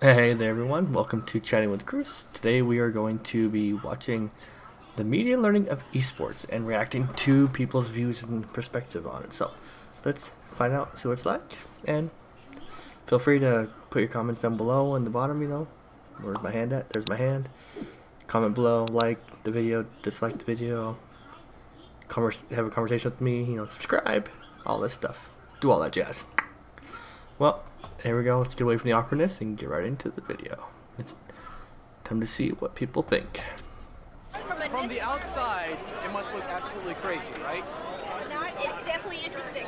Hey there everyone, welcome to Chatting with Cruce. Today we are going to be watching the media learning of esports and reacting to people's views and perspective on it. So let's find out, see what it's like, and feel free to put your comments down below in the bottom, where's my hand at? There's my hand. Comment below, like the video, dislike the video, have a conversation with me, subscribe, all this stuff. Do all that jazz. Well, here we go. Let's get away from the awkwardness and get right into the video. It's time to see what people think. From the outside, it must look absolutely crazy, right? No, it's definitely interesting.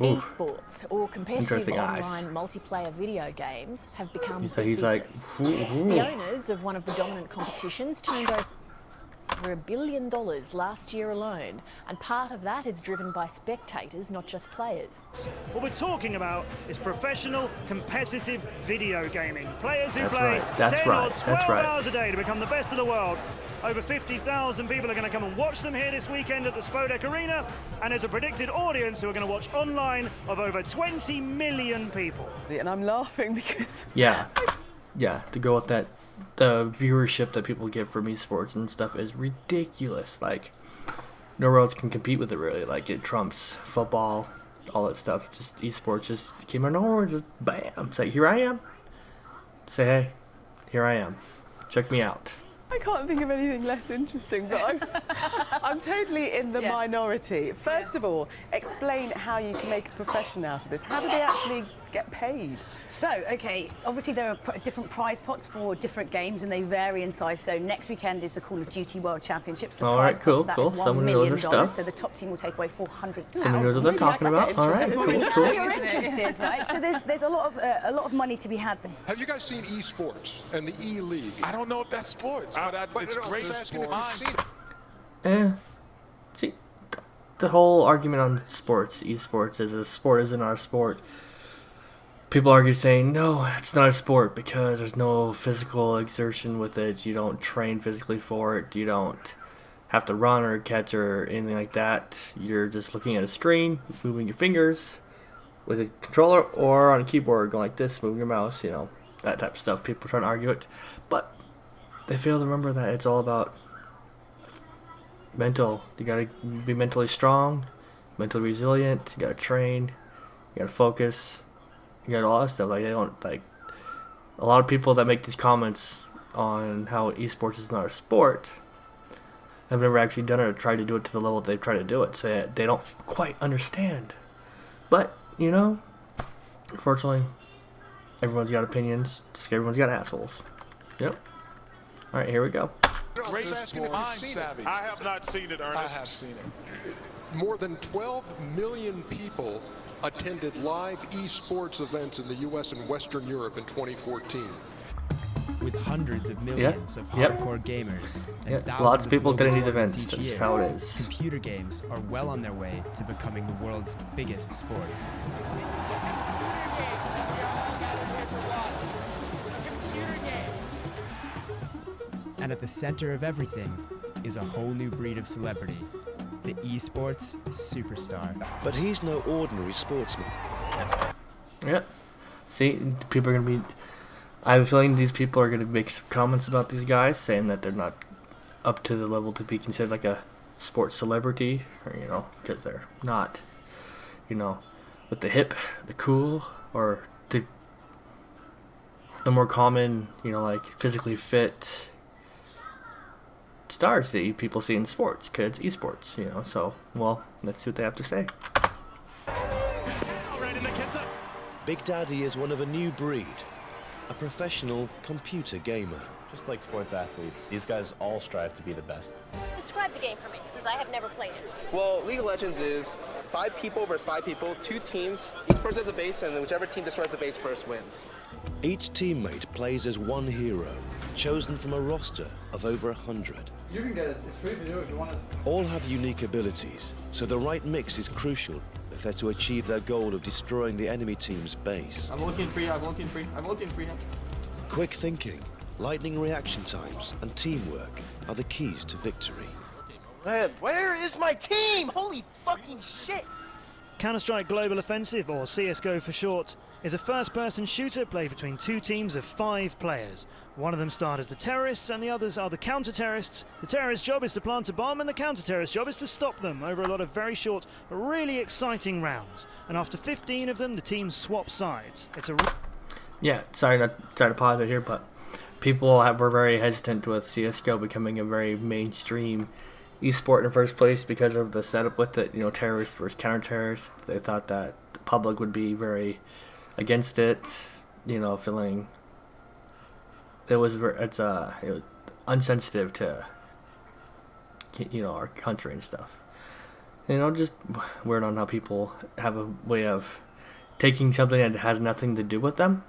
Oof. Esports, or competitive online multiplayer video games, have become So he's like, The owners of one of the dominant competitions turned over $1 billion last year alone, and part of that is driven by spectators, not just players. What we're talking about is professional, competitive video gaming. Players who That's play right. That's 10 right. or 12 That's right. hours a day to become the best of the world. Over 50,000 people are going to come and watch them here this weekend at the Spodek Arena, and there's a predicted audience who are going to watch online of over 20 million people. And I'm laughing because... Yeah, to go with that, the viewership that people get from esports and stuff is ridiculous. Like, nowhere else can compete with it, really. Like, it trumps football, all that stuff. Just esports just came out of nowhere, just bam. It's like, here I am. Say, hey, here I am. Check me out. I can't think of anything less interesting, but I'm totally in the minority. First of all, explain how you can make a profession out of this. How do they actually get paid? So, okay, obviously there are different prize pots for different games and they vary in size. So next weekend is the Call of Duty World Championships. The All right, prize cool, pot cool. for that is $1 Someone million. knows their stuff. So the top team will take away 400,000. Someone knows what they're talking about. All right, cool. You're interested, right? So there's a lot of money to be had there. Have you guys seen eSports and the E-League? I don't know if that's sports, but it's great asking if you've seen it. See, the whole argument on sports, esports, is a sport isn't our sport. People argue saying, no, it's not a sport because there's no physical exertion with it. You don't train physically for it. You don't have to run or catch or anything like that. You're just looking at a screen, moving your fingers with a controller or on a keyboard, going like this, moving your mouse, that type of stuff. People try to argue it. But they fail to remember that it's all about mental. You gotta be mentally strong, mentally resilient. You gotta train. You gotta focus. You got all that stuff. Like, they don't, like, a lot of people that make these comments on how esports is not a sport have never actually done it or tried to do it to the level they've tried to do it, so they don't quite understand. But unfortunately, everyone's got opinions. Just everyone's got assholes. Yep. All right, here we go. Great asking if you've seen it. I have not seen it, Ernest. I have seen it. More than 12 million people attended live esports events in the U.S. and Western Europe in 2014. With hundreds of millions of hardcore gamers and thousands Lots of people attending these global events. tournaments That's each just year, how it is. computer games are well on their way to becoming the world's biggest sports. And at the center of everything is a whole new breed of celebrity, the esports superstar. But he's no ordinary sportsman. Yep. See, people are going to be... I have a feeling these people are going to make some comments about these guys, saying that they're not up to the level to be considered like a sports celebrity, or, because they're not, with the hip, the cool, or the more common, like physically fit stars that people see in sports, because it's esports, so, well, let's see what they have to say. Big Daddy is one of a new breed, a professional computer gamer. Just like sports athletes, these guys all strive to be the best. Describe the game for me, since I have never played it. Well, League of Legends is 5 people versus 5 people, 2 teams, each person has a base, and then whichever team destroys the base first wins. Each teammate plays as one hero, chosen from a roster of over 100. You can get it. It's free to do if you want it. All have unique abilities, so the right mix is crucial if they're to achieve their goal of destroying the enemy team's base. I'm looking free. Quick thinking, lightning reaction times, and teamwork are the keys to victory. Man, where is my team? Holy fucking shit! Counter-Strike Global Offensive, or CSGO for short, is a first-person shooter played between two teams of 5 players. One of them starred as the terrorists and the others are the counter-terrorists. The terrorist's job is to plant a bomb and the counter-terrorist's job is to stop them over a lot of very short, really exciting rounds. And after 15 of them, the teams swap sides. It's a... Yeah, sorry to pause it here, but people were very hesitant with CSGO becoming a very mainstream esport in the first place because of the setup with it, you know, terrorists versus counter-terrorists. They thought that the public would be very against it, you know, feeling it was unsensitive to, you know, our country and stuff. You know, just weird on how people have a way of taking something that has nothing to do with them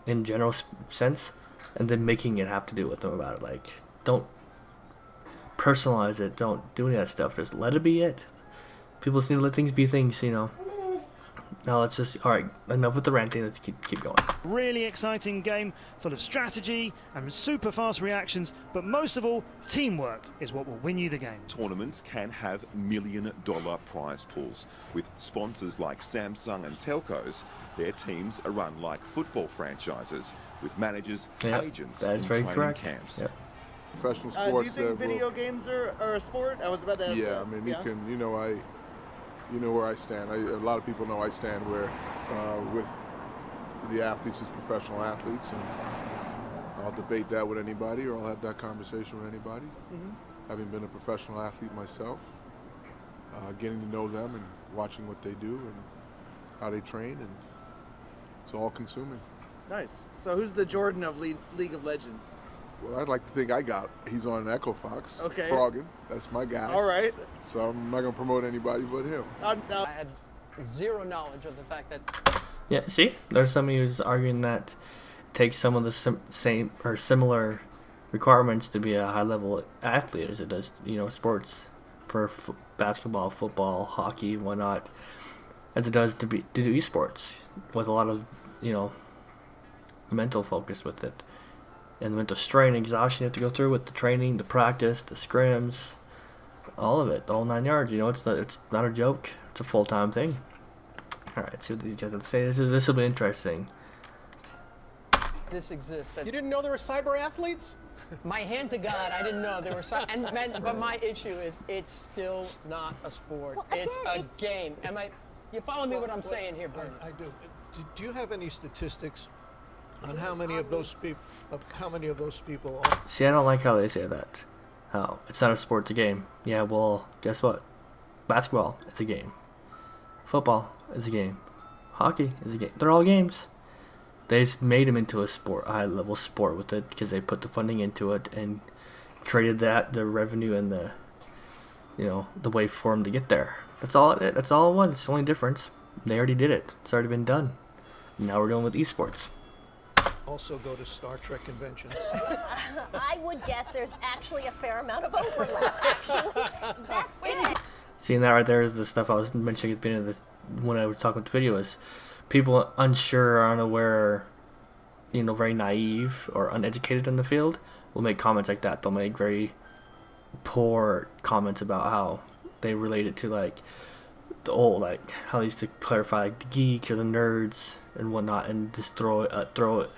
in general sense and then making it have to do with them about it. Like, don't personalize it, don't do any of that stuff, just let it be it. People just need to let things be things, you know. Now let's just, alright, enough with the ranting, let's keep going. Really exciting game, full of strategy and super fast reactions, but most of all, teamwork is what will win you the game. Tournaments can have million-dollar prize pools. With sponsors like Samsung and telcos, their teams are run like football franchises, with managers, agents, and training camps. Yep. Professional sports. Do you think video games are a sport? I was about to ask that. Yeah, I mean, you can, you know where I stand. A lot of people know I stand where with the athletes as professional athletes, and I'll debate that with anybody, or I'll have that conversation with anybody. Having been a professional athlete myself, getting to know them and watching what they do and how they train, and it's all consuming. Nice. So who's the Jordan of League of Legends? Well, I'd like to think he's on Echo Fox. Okay. Froggin, that's my guy. All right. So I'm not going to promote anybody but him. I had zero knowledge of the fact that... Yeah, see? There's somebody who's arguing that it takes some of the same or similar requirements to be a high-level athlete as it does, you know, sports for basketball, football, hockey, whatnot, as it does to do esports with a lot of, you know, mental focus with it. And the mental strain, exhaustion you have to go through with the training, the practice, the scrims, all of it, the whole 9 yards. You know, it's not a joke. It's a full-time thing. All right, let's see what these guys have to say. This will be interesting. This exists. You didn't know there were cyber athletes? My hand to God, I didn't know there were but my issue is it's still not a sport. Well, again, it's a game. You follow me what I'm saying here, Bernie? I do. Do you have any statistics on how many of those people are? See, I don't like how they say that. How it's not a sport, it's a game. Yeah, well, guess what? Basketball, it's a game. Football is a game. Hockey is a game. They're all games. They just made them into a sport, a high-level sport with it because they put the funding into it and created the revenue and the, you know, the way for them to get there. That's all it was. It's the only difference. They already did it. It's already been done. Now we're dealing with esports. Also go to Star Trek conventions? I would guess there's actually a fair amount of overlap, actually. That's it. Seeing that right there is the stuff I was mentioning at the beginning of this when I was talking about the video is people unsure or unaware, you know, very naive or uneducated in the field will make comments like that. They'll make very poor comments about how they relate it to like the old, like how they used to clarify like the geeks or the nerds and whatnot, and just throw it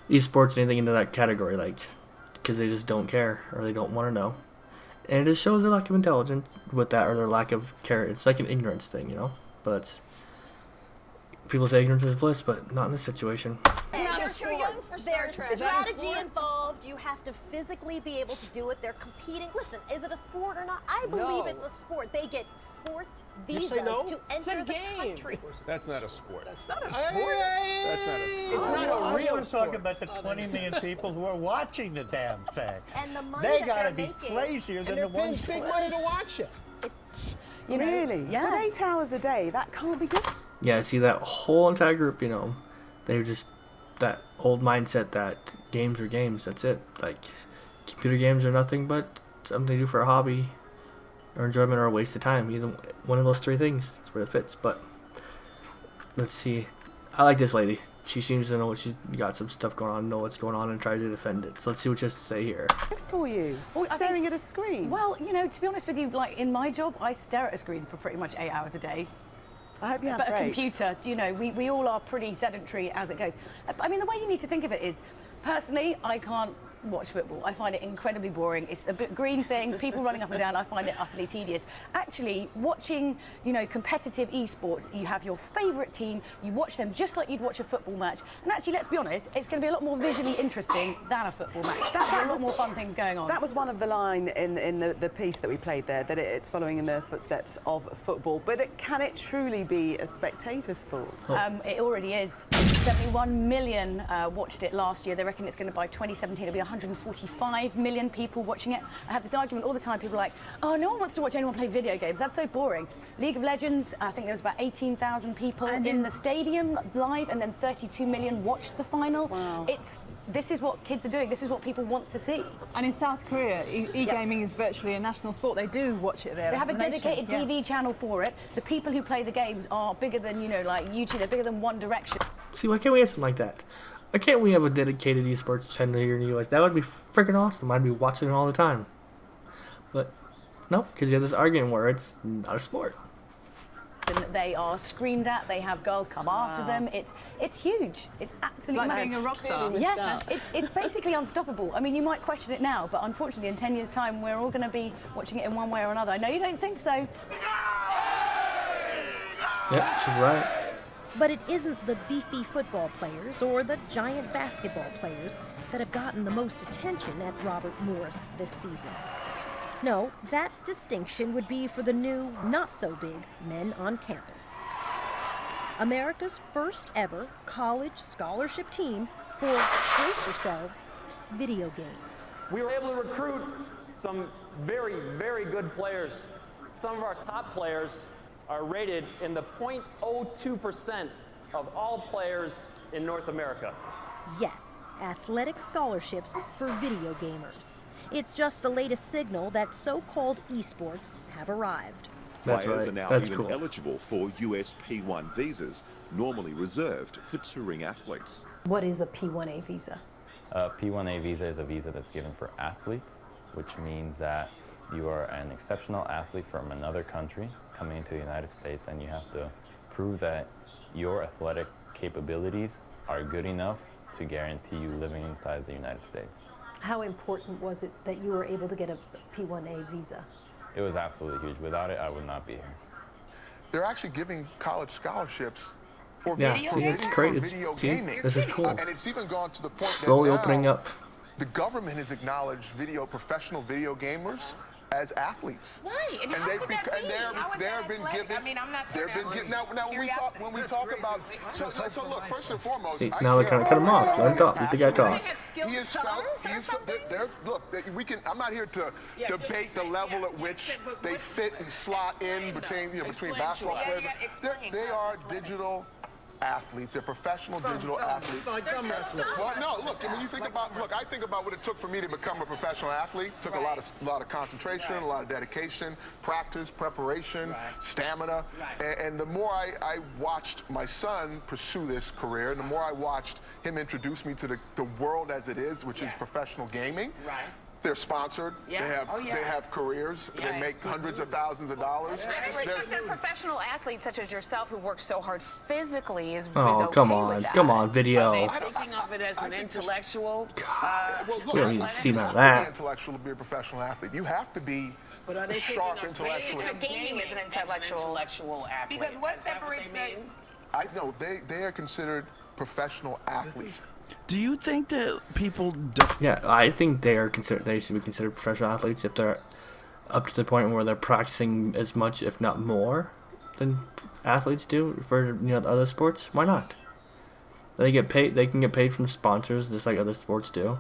esports, anything into that category, like, because they just don't care or they don't want to know, and it just shows their lack of intelligence with that, or their lack of care. It's like an ignorance thing, you know. But it's, people say ignorance is bliss, but not in this situation. You're too young for Star Trek. There's strategy involved. You have to physically be able to do it. They're competing. Listen, is it a sport or not? I believe it's a sport. They get sports visas to enter the country. That's not a sport. That's not a That's sport. not a sport. It's not a real I want to talk about the 20 million people who are watching the damn thing. And the money they that got to they're be making. crazier than the ones big money to watch it. It's, You know, really? Yeah. But 8 hours a day, that can't be good. Yeah, I see that whole entire group, you know, they're just that old mindset that games are games, that's it. Like, computer games are nothing but something to do for a hobby or enjoyment or a waste of time. Either one of those three things, that's where it fits. But let's see. I like this lady. She seems to know what she's got, some stuff going on, know what's going on, and tries to defend it. So let's see what she has to say here. Good for you. Well, staring at a screen. Well, you know, to be honest with you, like in my job, I stare at a screen for pretty much 8 hours a day. I hope you have but breaks. a computer, you know, we all are pretty sedentary as it goes. I mean, the way you need to think of it is, personally, I can't watch football. I find it incredibly boring. It's a bit green thing, people running up and down, I find it utterly tedious. Actually, watching, you know, competitive esports, you have your favourite team, you watch them just like you'd watch a football match, and actually, let's be honest, it's going to be a lot more visually interesting than a football match. There's a lot more fun things going on. That was one of the line in the piece that we played there, that it's following in the footsteps of football. But can it truly be a spectator sport? It already is. 71 million watched it last year. They reckon it's going to, by 2017, it'll be 145 million people watching it. I have this argument all the time. People are like, oh, no one wants to watch anyone play video games. That's so boring. League of Legends, I think there was about 18,000 people in the stadium live, and then 32 million watched the final. Wow. This is what kids are doing. This is what people want to see. And in South Korea, e-gaming is virtually a national sport. They do watch it there. They have a dedicated TV channel for it. The people who play the games are bigger than, you know, like YouTube. They're bigger than One Direction. See, why can't we have something like that? Why can't we have a dedicated esports channel here in the US? That would be freaking awesome. I'd be watching it all the time. But no, because you have this argument where it's not a sport. They are screamed at. They have girls come after them. It's huge. It's absolutely like being a rock star. Yeah, it's basically unstoppable. I mean, you might question it now, but unfortunately, in 10 years' time, we're all going to be watching it in one way or another. I know you don't think so. Yep, she's right. But it isn't the beefy football players or the giant basketball players that have gotten the most attention at Robert Morris this season. No, that distinction would be for the new, not-so-big men on campus. America's first ever college scholarship team for, brace yourselves, video games. We were able to recruit some very, very good players. Some of our top players are rated in the 0.02% of all players in North America. Yes, athletic scholarships for video gamers. It's just the latest signal that so-called esports have arrived. Players are now even eligible for US P1 visas, normally reserved for touring athletes. What is a P1A visa? A P1A visa is a visa that's given for athletes, which means that you are an exceptional athlete from another country coming into the United States, and you have to prove that your athletic capabilities are good enough to guarantee you living inside the United States. How important was it that you were able to get a P1A visa? It was absolutely huge. Without it, I would not be here. They're actually giving college scholarships for video gaming. It's great. This is cool. And it's even gone to the point slowly that opening up. The government has acknowledged professional video gamers as athletes. Right, and how could that be? They've been given. I mean, I'm not turning now when we talk about so look, first and foremost, see, now they're trying to cut him off. Let him talk. Let the guy talk. I'm not here to debate the level at which they fit and slot in between basketball players. They are digital athletes. They're professional digital athletes. Like thumb wrestlers. Well, no, look, when you think about, I think about what it took for me to become a professional athlete. It took a lot of concentration, a lot of dedication, practice, preparation, stamina. And the more I watched my son pursue this career, and the more I watched him introduce me to the world as it is, which is professional gaming. They're sponsored. They have careers. They make hundreds of thousands of dollars. They're professional athletes such as yourself who work so hard physically is okay come on, video. Are they thinking of it as an intellectual? We don't even see none of that. Intellectual to be a professional athlete. You have to be sharp intellectually. Gaming is an intellectual athlete. Because what separates them? I know they are considered professional athletes. Do you think that people don't? Yeah, I think they should be considered professional athletes if they're up to the point where they're practicing as much, if not more, than athletes do for the other sports. Why not? They get paid. They can get paid from sponsors just like other sports do.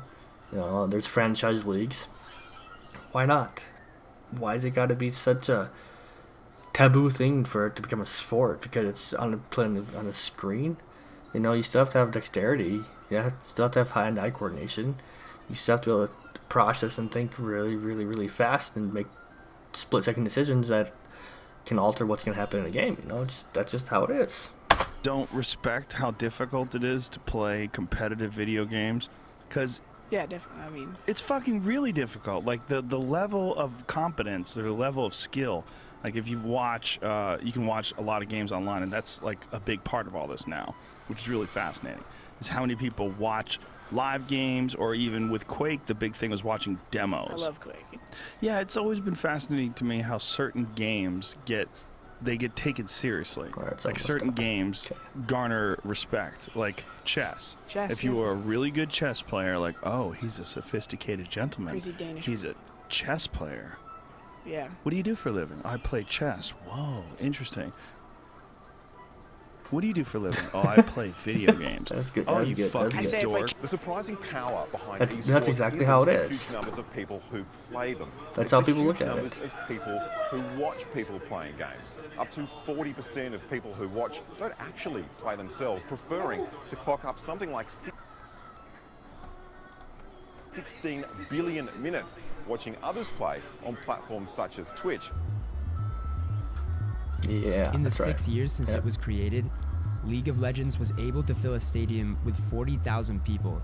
There's franchise leagues. Why not? Why has it got to be such a taboo thing for it to become a sport because it's playing on a screen? You still have to have dexterity. You still have to have hand-eye coordination. You still have to be able to process and think really, really, really fast and make split-second decisions that can alter what's going to happen in a game. That's just how it is. Don't respect how difficult it is to play competitive video games, because definitely. I mean, it's fucking really difficult. Like the level of competence or the level of skill Like if you can watch a lot of games online, and that's like a big part of all this now, which is really fascinating. Is how many people watch live games, or even with Quake, the big thing was watching demos. I love Quake. Yeah, it's always been fascinating to me how certain games get taken seriously. Right, like certain games garner respect, like chess. If you are a really good chess player, like, oh, he's a sophisticated gentleman. Crazy Danish. He's a chess player. Yeah. What do you do for a living? I play chess. Whoa, interesting. What do you do for a living? Oh, I play video games. That's good. Oh, That's you good. fucking That's dork. The surprising power behind that's exactly how it is. Huge numbers of people who play them. That's how people look at numbers it. of people who watch people playing games. Up to 40% of people who watch don't actually play themselves, preferring to clock up something like 16 billion minutes watching others play on platforms such as Twitch. Yeah, in the that's 6 right. years since it was created, League of Legends was able to fill a stadium with 40,000 people,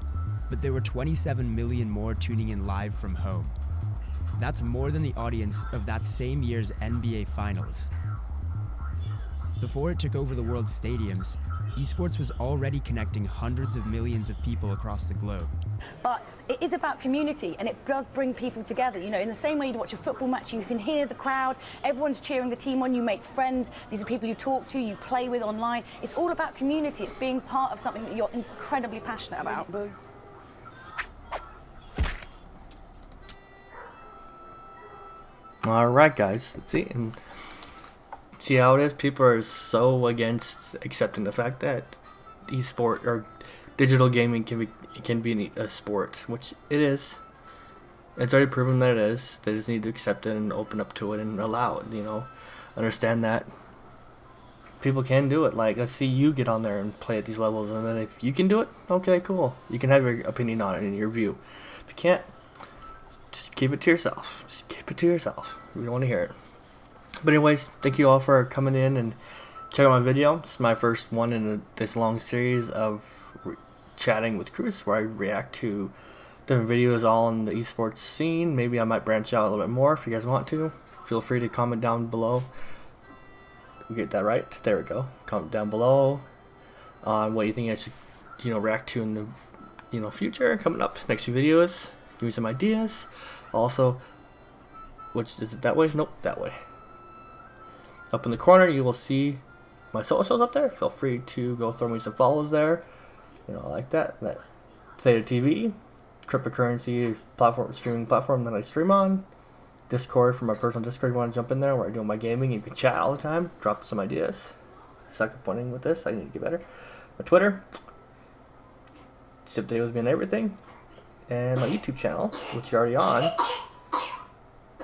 but there were 27 million more tuning in live from home. That's more than the audience of that same year's NBA Finals. Before it took over the world's stadiums, esports was already connecting hundreds of millions of people across the globe. But it is about community, and it does bring people together. You know, in the same way you'd watch a football match, you can hear the crowd, everyone's cheering the team on, you make friends, these are people you talk to, you play with online. It's all about community. It's being part of something that you're incredibly passionate about. All right, guys. Let's see. And see how it is. People are so against accepting the fact that esport or digital gaming can be a sport, which it is. It's already proven that it is. They just need to accept it and open up to it and allow it. You know, understand that people can do it. Like, let's see you get on there and play at these levels, and then if you can do it, okay, cool. You can have your opinion on it and your view. If you can't, just keep it to yourself. Just keep it to yourself. We don't want to hear it. But anyways, thank you all for coming in and checking out my video. It's my first one in this long series of chatting with Cruce, where I react to different videos all in the esports scene. Maybe I might branch out a little bit more if you guys want to. Feel free to comment down below. We get that right? There we go. Comment down below on what you think I should, react to in the, future coming up. Next few videos. Give me some ideas. Also, which is it that way? Nope, that way. Up in the corner, you will see my socials up there. Feel free to go throw me some follows there. I like that. That Theta TV, cryptocurrency platform, streaming platform that I stream on. Discord, for my personal Discord, you want to jump in there where I do my gaming. You can chat all the time. Drop some ideas. I suck at pointing with this. I need to get better. My Twitter. Stay updated with me on everything. And my YouTube channel, which you're already on.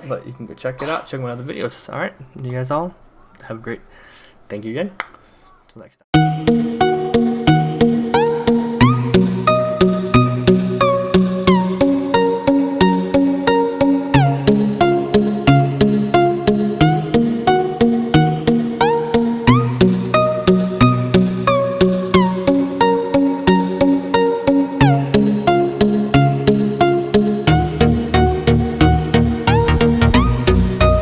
But you can go check it out. Check my other videos. Alright. You guys all have a great. Thank you again. Until next time.